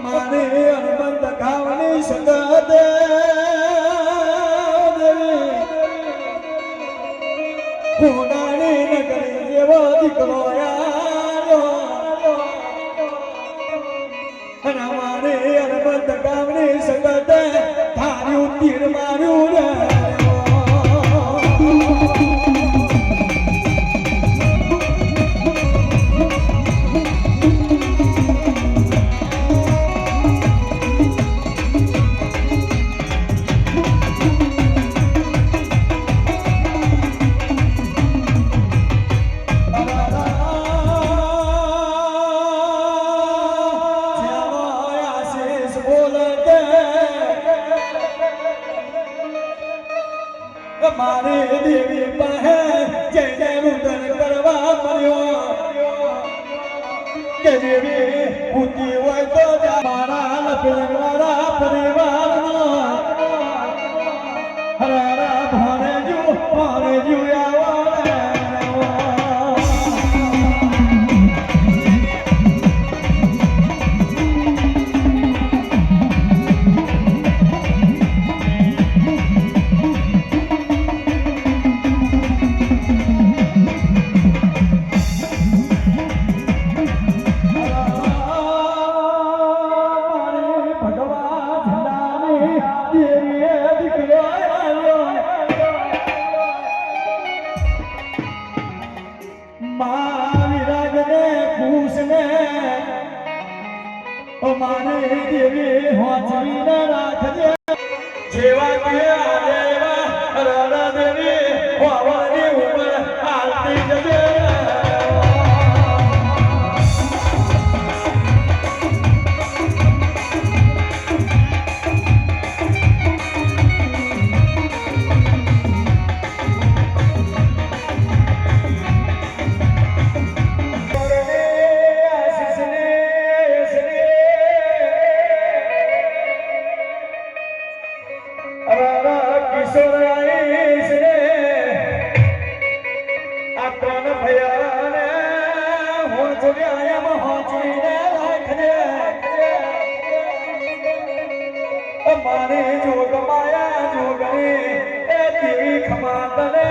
મારે અનબંધ ખાવાની સંગત કોનાની નગરી જેવો દીકરો અને મારે અનબંધ ખાવાની સંગત ધાર્યું તીર માર્યું રે મારે દેવી પાસે જઈને રુદન કરવા મળ્યો કે દેવી ઊંચી હોય તો મારા લપેટવાળા પરિવારનો હરારા ભારે જુ મારે દેવી હોચવીને રાખજે જેવા કે આલેવા રાણા દેવી હોવાની ઉંમર હાલતી જજે મારે જોગ માયા જોગણી એ દેવી ખમાતને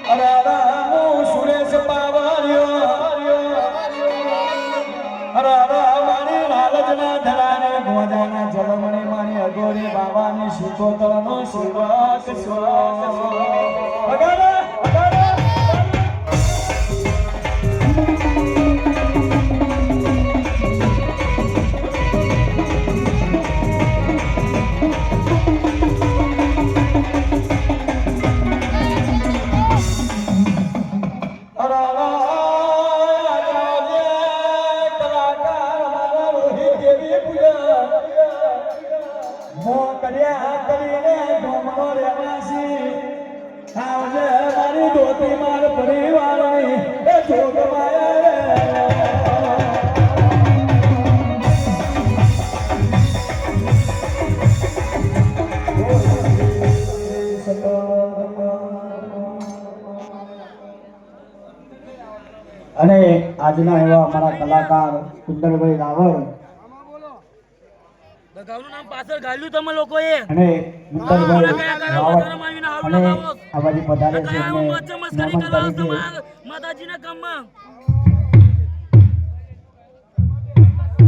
અરારા સુરેશ પાવરિયો અરારા મારી લાલજના ધરાને ગોજાના જલમણી મારી અગોરી બાવાની શીખોતરનો સેવક અગારા અને આજના એવા અમારા કલાકાર કુંદનભાઈ રાવળ ગામનું નામ પાછળ ગાલ્યું તમે લોકોએ અને કુંદનભાઈ રાવળ અને આવાજી પધારે છે એમને નમન તરીકે માતાજીના કામમાં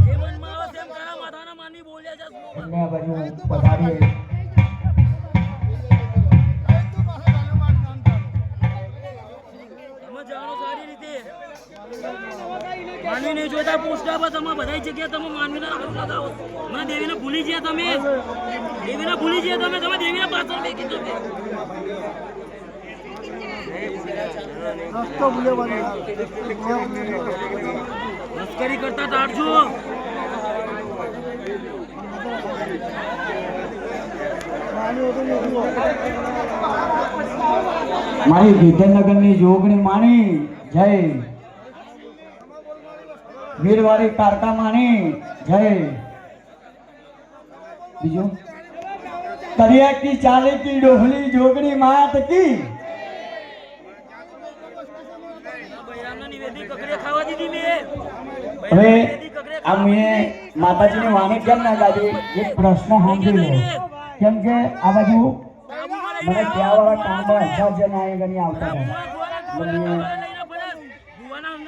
જે મનમાં આવે તેમ કરા માથાના માની બોલ્યા છે એમને આ બાજુ પધારીએ માનવી નહીં જોતા પોસ્ટા પર તમે બધા જગ્યાએ તમે માનવીને લગાવો મને દેવીને ભૂલી ગયા તમે દેવીને ભૂલી ગયા તમે દેવીને પાછળ બેકી દો મસ્કરી કરતા ટાળજો મારી વિદ્યાનગરની જોગણી માણી જય વીરવારી કારકા માની જય બીજું કરિયા કી ચાલે કી ડોહલી જોગણી માત કી હવે આ મેં માતાજીની વાણી કેમ ના ગાડી એક પ્રશ્ન સાંભળી લો કેમ કે આ બાજુ મને ત્યાંવાળા કામમાં 1000 જણા અહીંયા આવતા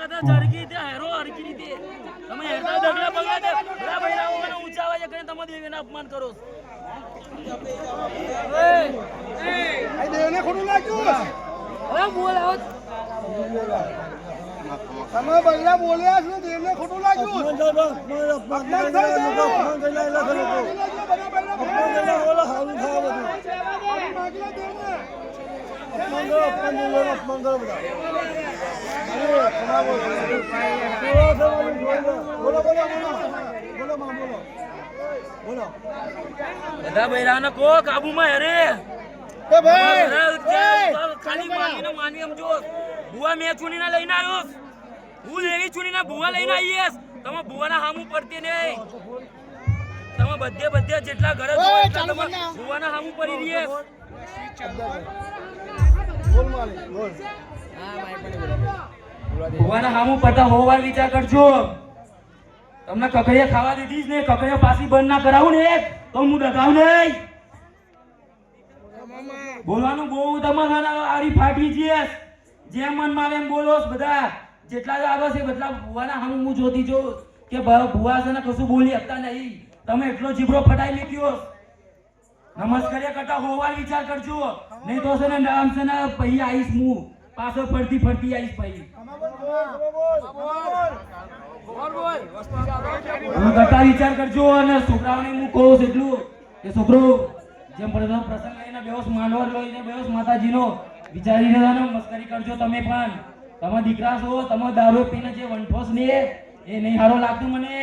હતા જરગી તે હેરો હરકી રીતે તમે હેરતા દગલા બગાડે બડા બૈરાઓને ઊંચા અવાજે કરીને તમે દેવીને અપમાન કરો એ દેવને ખોટું લાગ્યું હવે બોલ આવો તમે બૈરા બોલ્યા છો દેવને ખોટું લાગ્યું અપમાન બધા બૈરાને કો કાબુમાં હેરે ખાલી માનવી સમજો ભુવા મેં ચૂનીને લઈને આવ્યો હું લેવી ચૂનીને ભુવા લઈને આવીશ તમે ભુવાના હામું પડતી નહીં તમે બધે જેટલા ઘરે ભુવાના હામું પડી રહીએ ભુવાના હામું પડતા હોવાર વિચાર કરજો તમને કકડીયા ખાવા દીધી જ ને કકડીયા પાછી બંધ ના કરાવું ને તો હું ડગાવ નહીં બોલવાનું બહુ તમારા આરી ફાટી છે જેમ મનમાં આવે એમ બોલો બધા જેટલા આવે છે બધા ભુવાના હામું હું જોતી જો કે ભુવા છે ને કશું બોલી શકતા નહીં તમે એટલો જીભરો ફટાઈ લીધો નમસ્કાર કરતા હોવાર વિચાર કરજો નહીં તો છે ને નામ છે ને પછી આવીશ હું પાછળ ફરતી આવીશ પછી કરતા વિચાર કરજો અને છોકરાઓને હું કહું છું એટલું કે છોકરો જેમ પ્રસંગ લઈને બેહોશ માંડવા લઈને બેહોશ માતાજીનો વિચારીને મસ્કરી કરજો તમે પણ તમે દીકરા છો તમે દારૂ પીને જે વંઠોસ ને એ નહીં સારું લાગતું મને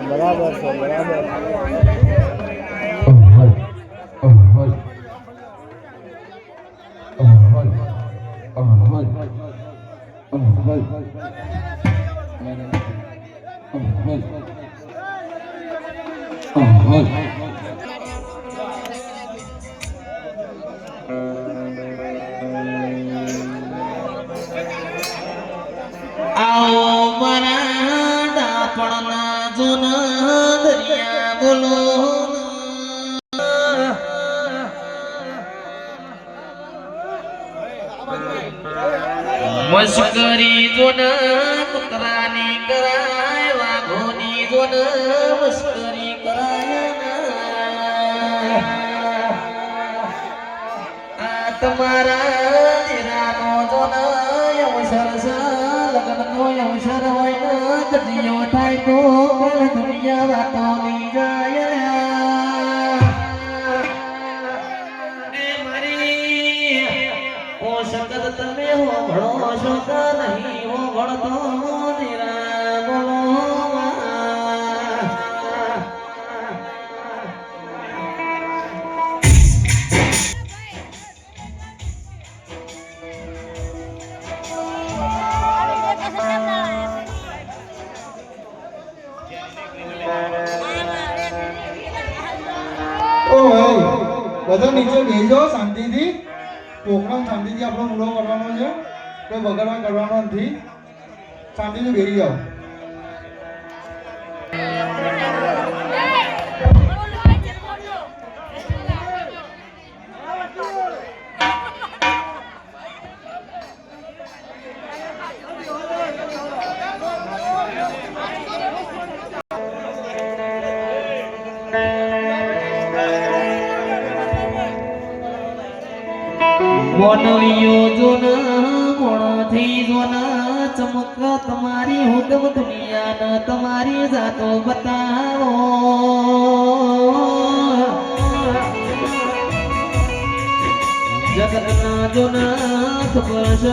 બરાબર છે બરાબર આવો મારા દાપણના જૂના દરિયા બોલો મસ્કરી જોના કૂતરાની કરાય વાઘોની જોના મસ્કરી કરાય આ તમારા દીરાનો જોના અવસર છે લગ્નનો અવસર હોય ને કદીઓ થાય તો પણ દુનિયા વાતો નહીં જાય એ મારી ઓ સકત તમે હો ભણો છો કે નહીં હો ભણતો દીરા બોલો ઓ ભાઈ બધા નીચે બેસજો શાંતિથી પ્રોગ્રામ શાંતિથી આપણો પૂરો કરવાનો છે કોઈ બગાડવા કરવાનો નથી શાંતિથી બેસી જાઓ મોનવીઓ જોના મોણથી જોના ચમક તમારી હુકમ દુનિયાના તમારી જાતો બતાવો જગતના જોના ખબર છે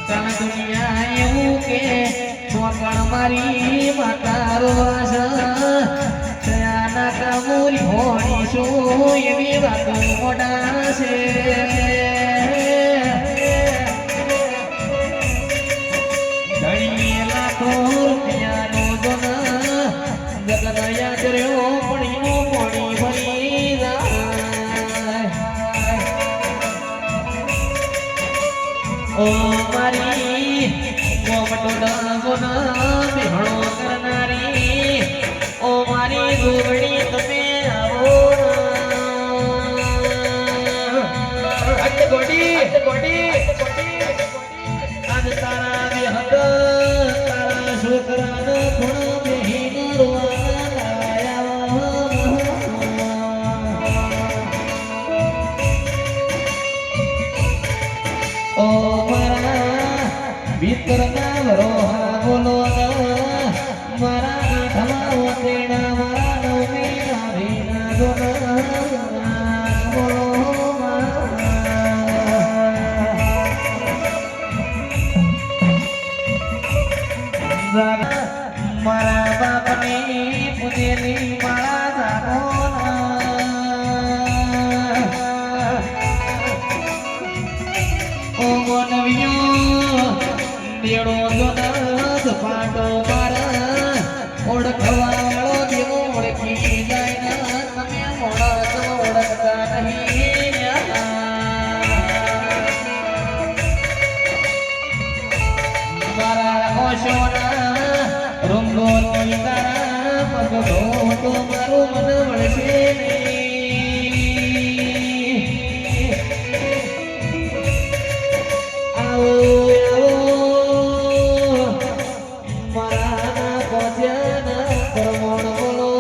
તન દુનિયા એવું કે મોકણ મારી માતા રોવાશ તયાના કામુરી હોણી શું એવી વાતો મોડા છે ધણી લાખો રૂપિયાનો જોના જગદયા કર્યો પડીનો પોણી ભરી જાય ઓ મારી મોમટો જોના બિહણો કરનારી ઓ મારી ગોગડી તમે આવો અટ ગોડી આજ તારા બેહદ તારા છોકરાનો ખૂણો બેહીને રોવા ઓ મારા ભીતરના વરોહા બોલો મારા આઠમા ઓતેડા મારા નવમીના ભીના જોના બોલો મારા બાપની પૂજેલી મારા જાગો ઓ ગોનવિયો દેડો જોના પાટો મારા ઓળખવાળો દેવો ઓળખી જાય ને તમે મોડા તો ઓળખતા નહીં મારા ઓશોના રૂંગોની તારા પગલો તો મારું મન વળશે નહીં આવો મારા ભજન પ્રમાણ બોલો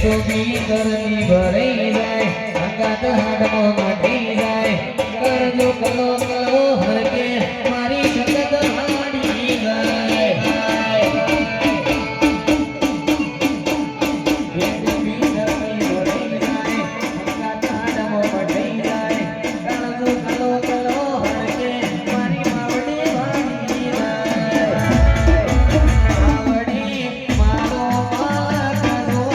તો ભીતરની ભરાઈ જાય અંગાત હાડમાં મટી જાય કરજો કલો કલો હરકે મારી સતત હાડી જાય ભીતરની ભરાઈ જાય અંગાત હાડમાં મટી જાય કરજો કલો કલો હરકે મારી માવડી ભાડી જાય માવડી મારો મારો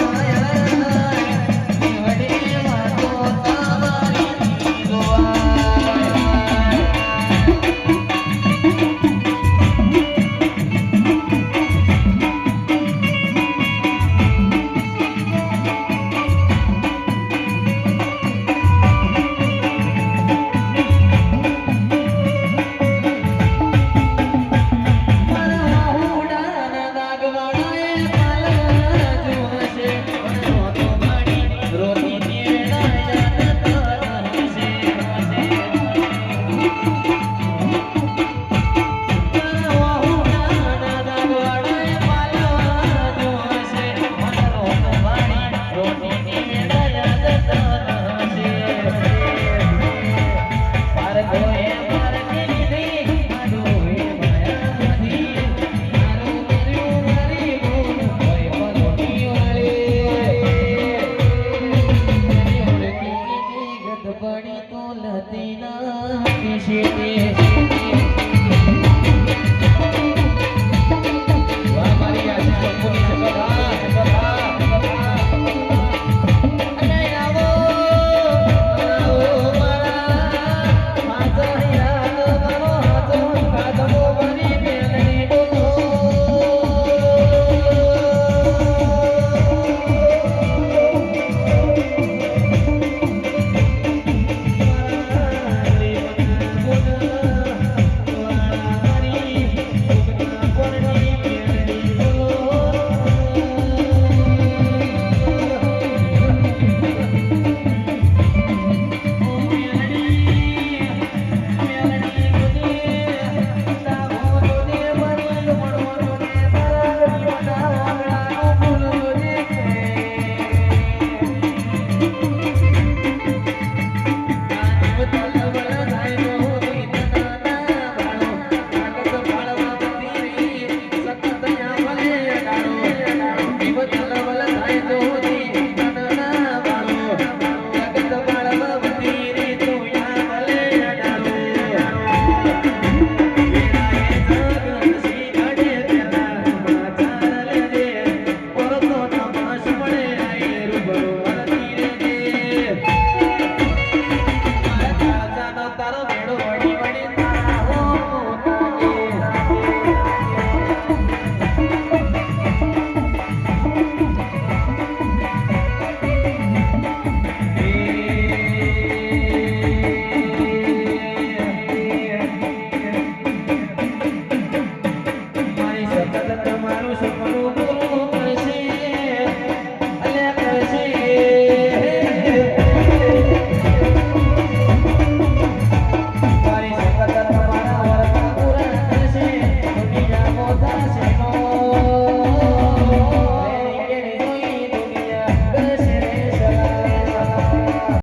તમારું સપનું